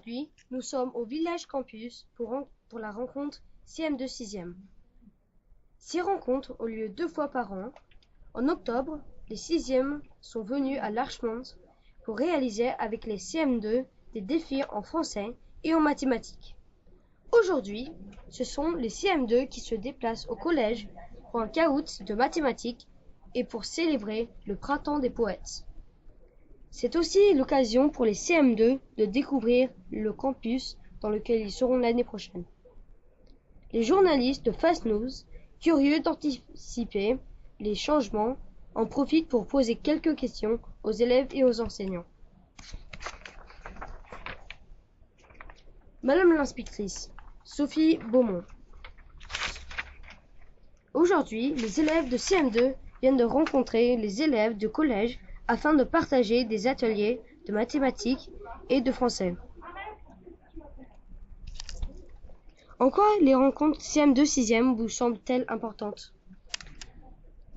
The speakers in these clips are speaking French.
Aujourd'hui, nous sommes au Village Campus pour la rencontre CM2 6e. Ces rencontres ont lieu 2 fois par an. En octobre, les 6e sont venus à Larchmont pour réaliser avec les CM2 des défis en français et en mathématiques. Aujourd'hui, ce sont les CM2 qui se déplacent au collège pour un caout de mathématiques et pour célébrer le printemps des poètes. C'est aussi l'occasion pour les CM2 de découvrir le campus dans lequel ils seront l'année prochaine. Les journalistes de Fast News, curieux d'anticiper les changements, en profitent pour poser quelques questions aux élèves et aux enseignants. Madame l'inspectrice, Sophie Beaumont. Aujourd'hui, les élèves de CM2 viennent de rencontrer les élèves de collège afin de partager des ateliers de mathématiques et de français. En quoi les rencontres CM2 6e vous semblent-elles importantes ?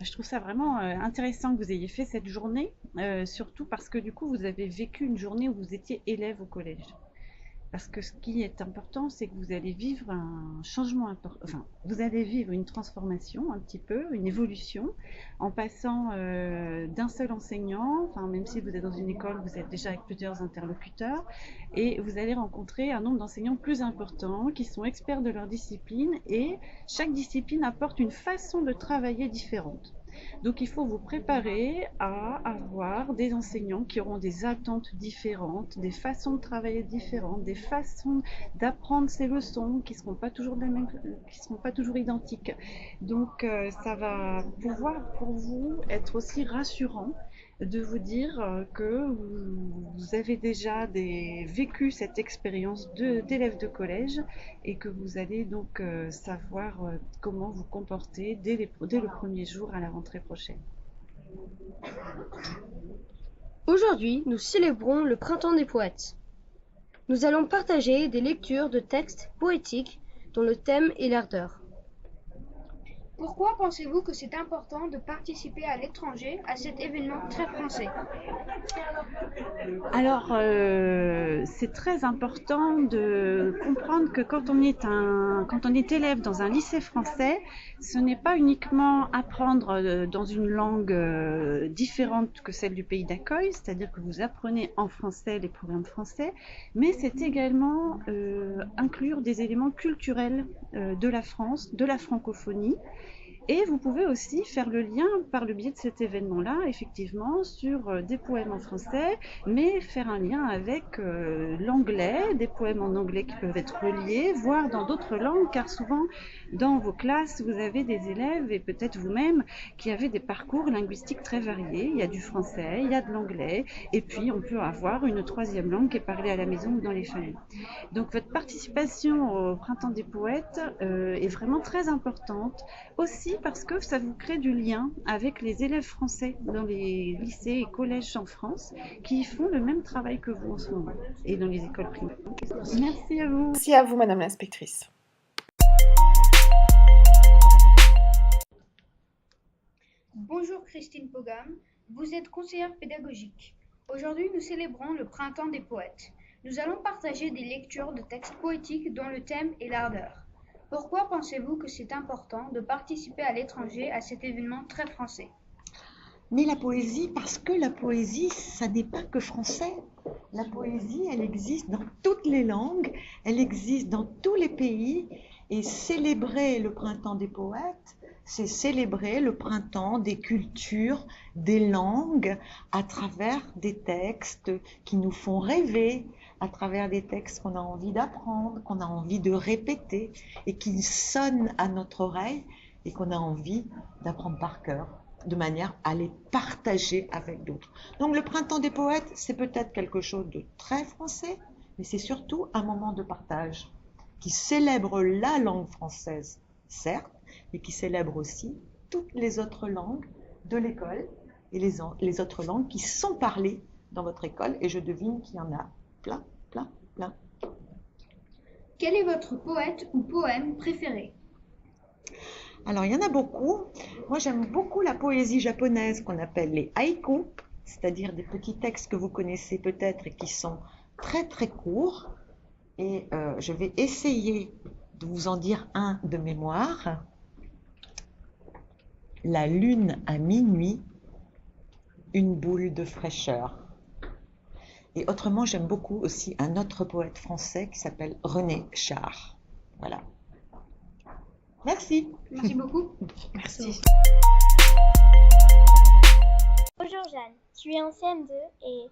Je trouve ça vraiment intéressant que vous ayez fait cette journée, surtout parce que du coup vous avez vécu une journée où vous étiez élève au collège. Parce que ce qui est important, c'est que vous allez vivre un changement important, enfin, vous allez vivre une transformation un petit peu, une évolution, en passant d'un seul enseignant, enfin, même si vous êtes dans une école, vous êtes déjà avec plusieurs interlocuteurs, et vous allez rencontrer un nombre d'enseignants plus important, qui sont experts de leur discipline, et chaque discipline apporte une façon de travailler différente. Donc il faut vous préparer à avoir des enseignants qui auront des attentes différentes, des façons de travailler différentes, des façons d'apprendre ces leçons qui ne seront pas toujours identiques. Donc ça va pouvoir pour vous être aussi rassurant de vous dire que vous avez déjà vécu cette expérience d'élève de collège et que vous allez donc savoir comment vous comporter dès le premier jour à la rentrée prochaine. Aujourd'hui, nous célébrons le printemps des poètes. Nous allons partager des lectures de textes poétiques dont le thème est l'ardeur. Pourquoi pensez-vous que c'est important de participer à l'étranger à cet événement très français ? Alors, c'est très important de comprendre que quand on est élève dans un lycée français, ce n'est pas uniquement apprendre dans une langue différente que celle du pays d'accueil, c'est-à-dire que vous apprenez en français les programmes français, mais c'est également inclure des éléments culturels de la France, de la francophonie. Et vous pouvez aussi faire le lien par le biais de cet événement-là, effectivement, sur des poèmes en français, mais faire un lien avec l'anglais, des poèmes en anglais qui peuvent être reliés, voire dans d'autres langues, car souvent dans vos classes, vous avez des élèves, et peut-être vous-même, qui avaient des parcours linguistiques très variés. Il y a du français, il y a de l'anglais, et puis on peut avoir une troisième langue qui est parlée à la maison ou dans les familles. Donc votre participation au Printemps des Poètes est vraiment très importante, aussi parce que ça vous crée du lien avec les élèves français dans les lycées et collèges en France qui font le même travail que vous en ce moment et dans les écoles primaires. Merci à vous. Merci à vous, Madame l'inspectrice. Bonjour Christine Pogam, vous êtes conseillère pédagogique. Aujourd'hui, nous célébrons le Printemps des poètes. Nous allons partager des lectures de textes poétiques dont le thème est l'ardeur. Pourquoi pensez-vous que c'est important de participer à l'étranger à cet événement très français ? Mais la poésie, parce que la poésie, ça n'est pas que français. La poésie, elle existe dans toutes les langues, elle existe dans tous les pays. Et célébrer le Printemps des poètes, c'est célébrer le printemps des cultures, des langues, à travers des textes qui nous font rêver, à travers des textes qu'on a envie d'apprendre, qu'on a envie de répéter et qui sonnent à notre oreille et qu'on a envie d'apprendre par cœur, de manière à les partager avec d'autres. Donc le Printemps des poètes, c'est peut-être quelque chose de très français, mais c'est surtout un moment de partage qui célèbre la langue française, certes, mais qui célèbre aussi toutes les autres langues de l'école et les autres langues qui sont parlées dans votre école, et je devine qu'il y en a plein. Quel est votre poète ou poème préféré ? Alors, il y en a beaucoup. Moi, j'aime beaucoup la poésie japonaise qu'on appelle les haïkus, c'est-à-dire des petits textes que vous connaissez peut-être et qui sont très très courts, Et je vais essayer de vous en dire un de mémoire. La lune à minuit, une boule de fraîcheur. Et autrement, j'aime beaucoup aussi un autre poète français qui s'appelle René Char. Voilà. Merci. Merci beaucoup. Merci. Bonjour Jeanne, tu es en CM2 et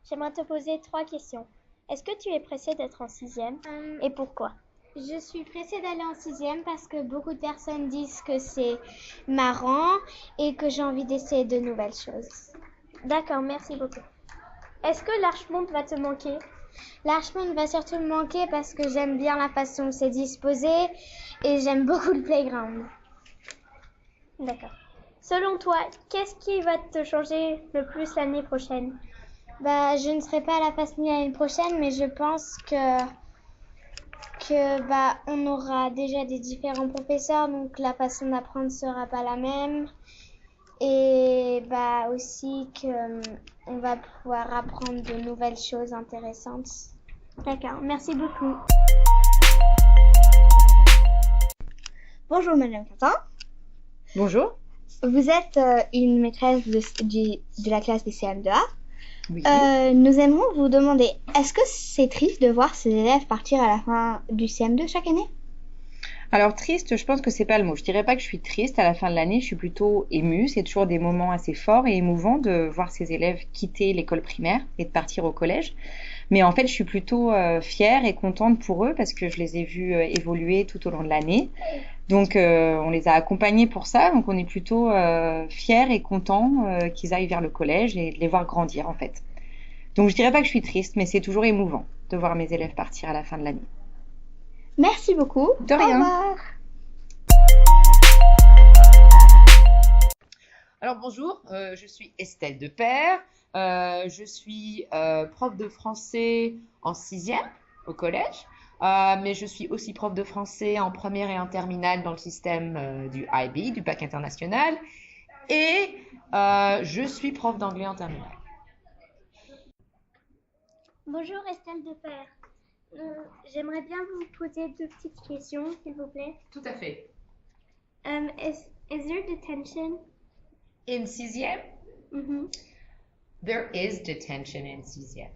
j'aimerais te poser 3 questions. Est-ce que tu es pressée d'être en 6e et pourquoi? Je suis pressée d'aller en 6e parce que beaucoup de personnes disent que c'est marrant et que j'ai envie d'essayer de nouvelles choses. D'accord, merci beaucoup. Est-ce que l'Archmonde va te manquer? L'Archmonde va surtout me manquer parce que j'aime bien la façon dont c'est disposé et j'aime beaucoup le playground. D'accord. Selon toi, qu'est-ce qui va te changer le plus l'année prochaine? Je ne serai pas à la FASMI l'année prochaine, mais je pense que on aura déjà des différents professeurs, donc la façon d'apprendre sera pas la même. Et aussi que on va pouvoir apprendre de nouvelles choses intéressantes. D'accord, merci beaucoup. Bonjour Madame Quentin. Bonjour. Vous êtes une maîtresse de la classe des CM2A. Oui. Nous aimerions vous demander, est-ce que c'est triste de voir ces élèves partir à la fin du CM2 chaque année? Alors triste, je pense que c'est pas le mot. Je dirais pas que je suis triste à la fin de l'année, je suis plutôt émue. C'est toujours des moments assez forts et émouvants de voir ces élèves quitter l'école primaire et de partir au collège. Mais en fait, je suis plutôt fière et contente pour eux parce que je les ai vus évoluer tout au long de l'année. Donc, on les a accompagnés pour ça. Donc, on est plutôt fiers et contents qu'ils aillent vers le collège et de les voir grandir, en fait. Donc, je dirais pas que je suis triste, mais c'est toujours émouvant de voir mes élèves partir à la fin de l'année. Merci beaucoup. De rien. Au revoir. Alors bonjour, je suis Estelle Depère, je suis prof de français en 6e au collège, mais je suis aussi prof de français en première et en terminale dans le système du IB, du bac international, et je suis prof d'anglais en terminale. Bonjour Estelle Depère. J'aimerais bien vous poser 2 petites questions, s'il vous plaît. Tout à fait. Is there detention? In 6e, Mm-hmm. there is detention in 6e.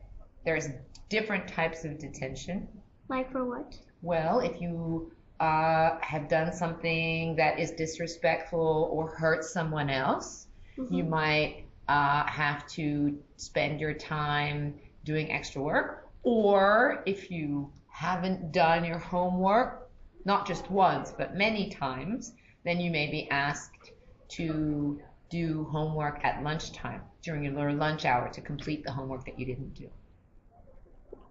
There's different types of detention. Like for what? Well, if you have done something that is disrespectful or hurts someone else, you might have to spend your time doing extra work. Or if you haven't done your homework, not just once, but many times, then you may be asked to do homework at lunchtime during your lunch hour to complete the homework that you didn't do.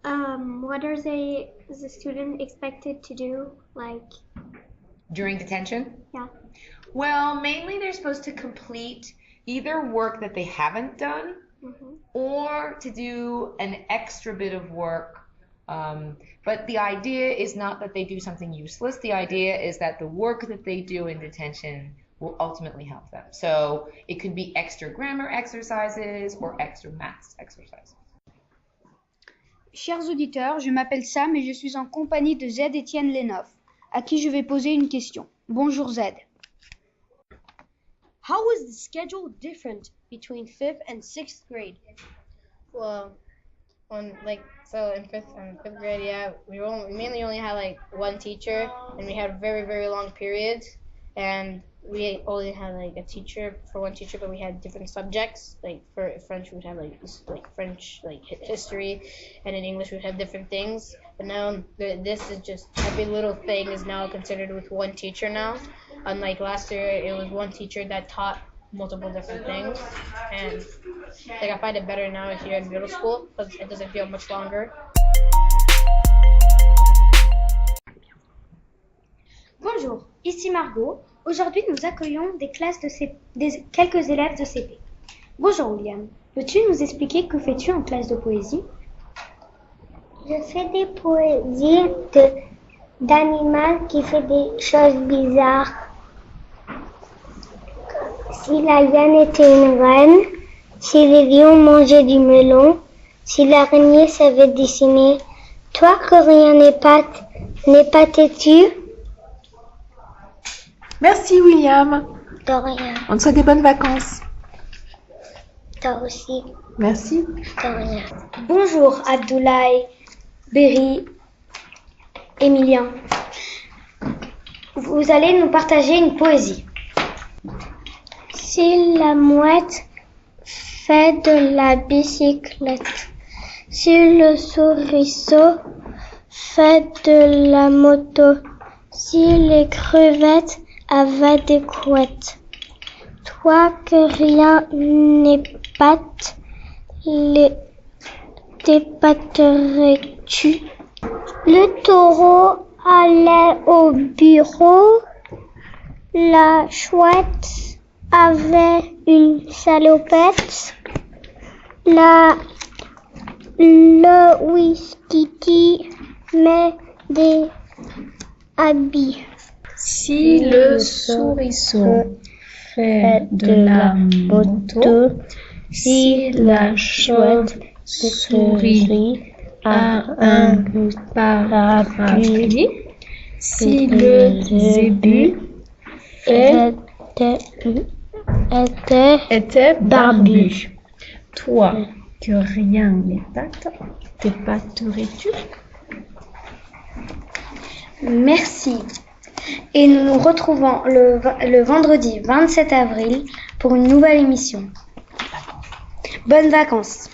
What are the student expected to do? Like, During detention? yeah. Well, mainly they're supposed to complete either work that they haven't done or to do an extra bit of work. But the idea is not that they do something useless. The idea is that the work that they do in detention will ultimately help them. So it could be extra grammar exercises or extra maths exercises. Chers auditeurs, je m'appelle Sam et je suis en compagnie de Z Étienne Lénoff, à qui je vais poser une question. Bonjour Z. How was the schedule different between 5th and 6th grade? Well, in fifth grade, yeah, we mainly only had like one teacher, and we had very, very long periods, and we only had like a teacher for one teacher, but we had different subjects. Like for French, we would have like French history, and in English we would have different things. But now this is just every little thing is now considered with one teacher now. Unlike last year, it was one teacher that taught multiple different things, and I find it better now here in middle school because it doesn't feel much longer. Bonjour, ici Margot. Aujourd'hui, nous accueillons quelques élèves de CP. Bonjour William, peux-tu nous expliquer que fais-tu en classe de poésie? Je fais des poésies d'animal qui fait des choses bizarres. Si la liane était une reine, si les lions mangeaient du melon, si l'araignée savait dessiner Toi que rien n'est pas têtu. Merci William. De rien. On te souhaite des bonnes vacances. Toi aussi. Merci. De rien. Bonjour Abdoulaye, Berry, Emilien. Vous allez nous partager une poésie. Si la mouette fait de la bicyclette, si le souriceau fait de la moto, si les crevettes avaient des couettes, toi que rien n'épate, t'épaterais-tu? Le taureau allait au bureau, la chouette avait une salopette, le whisky met des habits. Si le souriceau fait de la moto, si la chouette sourit à un parapluie, si le zébu était barbu, toi que rien n'épate, t'épaterais-tu? Merci. Et nous nous retrouvons le vendredi 27 avril pour une nouvelle émission. Bonnes vacances.